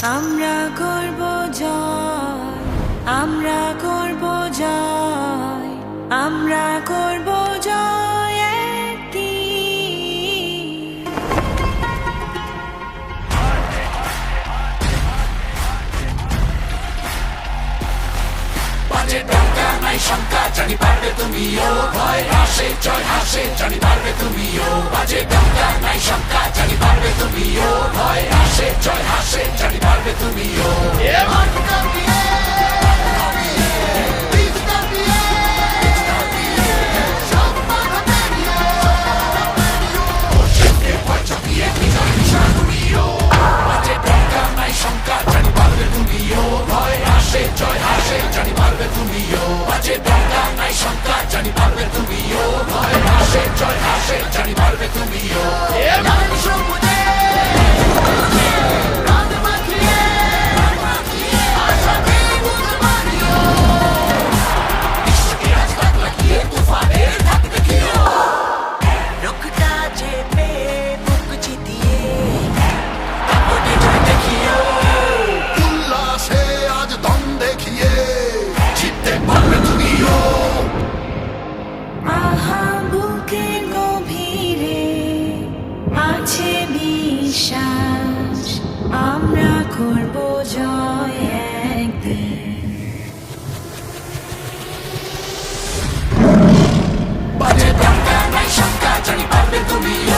আমরা করব জয়, আমরা করব জয়, আমরা করব জয় একদিন। বাজে ডঙ্কা নাই শঙ্কা, জানি পারবে তুমিও, ভয় হাসে জয় হাসে জানি পারবে তুমিও। বাজে ডঙ্কা নাই শঙ্কা, জানি পারবে তুমিও, ভয় হাসে জয় হাসে জানি পারবে তুমিও। বাজে ডঙ্কা নাই শঙ্কা, জানি পারবে তুমিও, ভয় হাসে জয় হাসে জানি পারবে তুমিও। বাজে ডঙ্কা নাই শঙ্কা, জানি পারবে তুমিও, ভয় হাসে জয় হাসে জানি পারবে তুমিও। রুখটা চেপে বুক চিতিয়ে উল্লাসে আজ দম দেখিয়ে জিততে পারবে তুমিও। আহা বুকের গভীরে আছে বিশ্বাস, আমরা করব জয় একদিন। বাজে ডঙ্কা নাই শঙ্কা, জানি পারবে তুমিও,